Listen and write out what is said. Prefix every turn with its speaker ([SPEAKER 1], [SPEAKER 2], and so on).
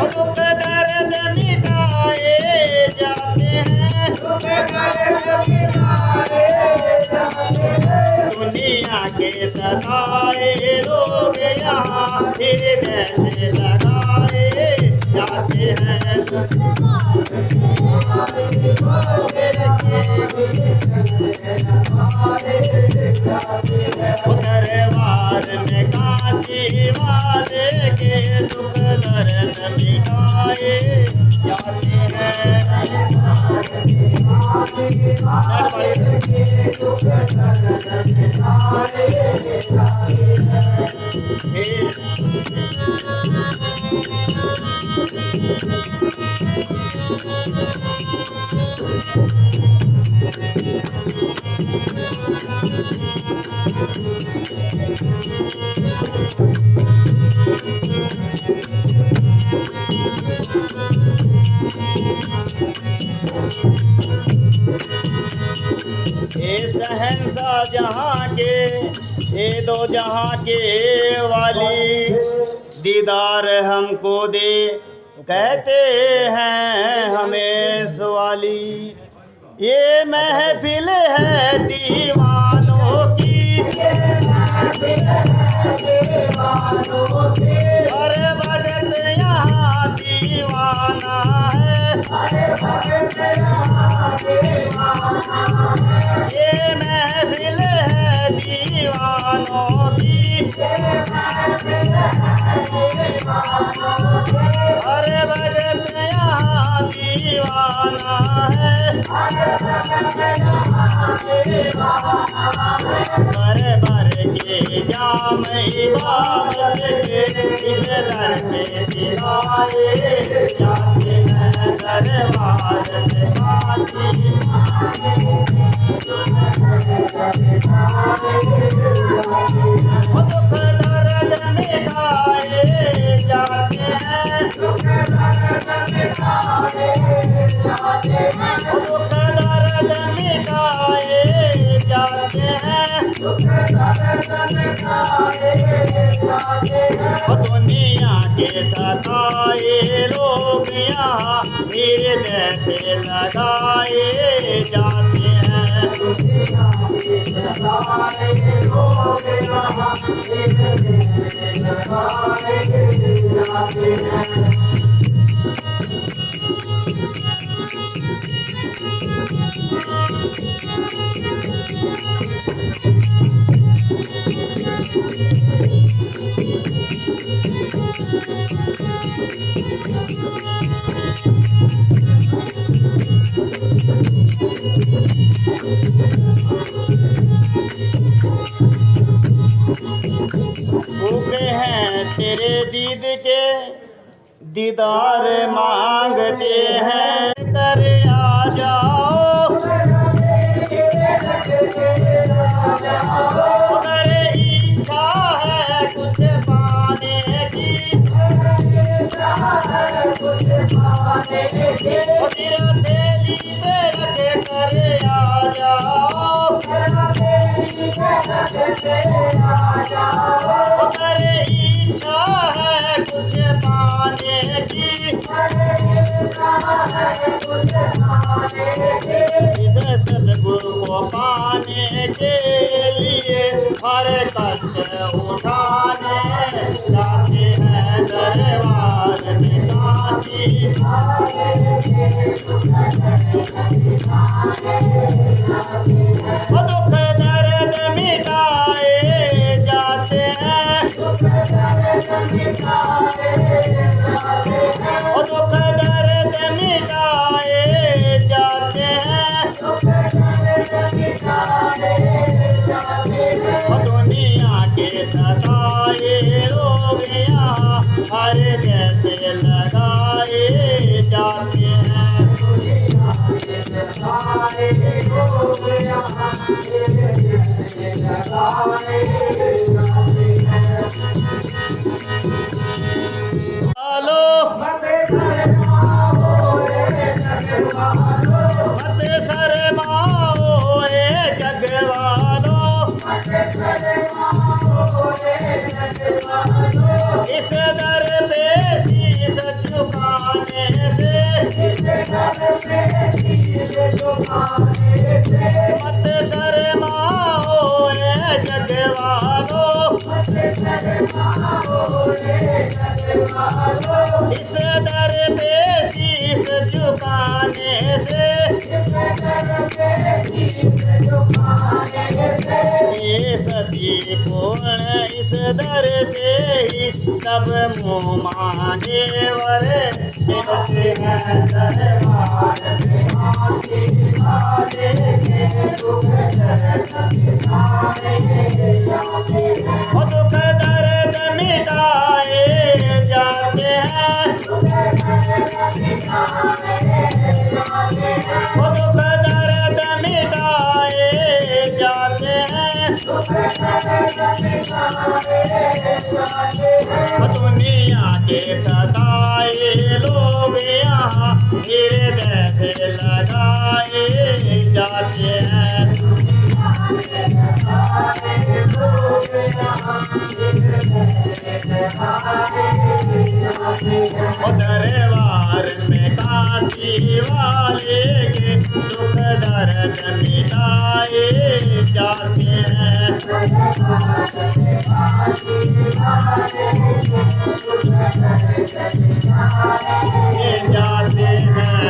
[SPEAKER 1] दुख दर्द मिटाए जाते हैं, दुनिया के सताए लोग यहाँ हृदय से लगाए जाते हैं। दरबार में काशी वाले के दुख दर्द मिटाए जाते हैं। शहंशाह जहाँ के ये दो जहाँ के वाली दीदार हमको दे कहते हैं हमें सवाली। ये महफिल है दीवानों की, हर भगत यहाँ दीवाना है। ये महफिल है दीवानों की, हर भगत यहाँ दीवाना है। भर भर के जाम इबादत के इस दर से दिलाए जाते हैं। दरबार में काशी दुख दर्द मिटाए जाते हैं, दुख दर्द मिटाए जाते हैं। दुनिया के सताए लोग यहाँ हृदय से लगाए जाते हैं। भूखे हैं तेरे दीद के दीदार मांगते हैं। कर आ जाओ अगर इच्छा है कुछ पाने की, फिर तेरी पे रख कर आ जाओ। अगर इच्छा है कुछ पाने की, इस सद्गुरु को पाने के लिए हर कष्ट उठाने जाते हैं। दरबार में काशी दुख दर्द मिटाए जाते हैं, दुख दर्द मिटाए जाते हैं। दुनिया के सताए लोग यहाँ हर जैसे लगाए जाते हैं। इस दर पे शीश झुकाने से ये सती पूर्ण इस दर से ही सब मुँह मांगे वरे मिलते हैं दरबार में आके वाले के दुख दर्द वो दुख दर्द मिटाए जाते हैं वो दुख दर्द मिटाए जाते हैं दुनिया के सताए लोग यहाँ हृदय से लगाए जाते हैं दरबार में काशी वाले के दुख दर्द मिटाए जाते हैं जाते हैं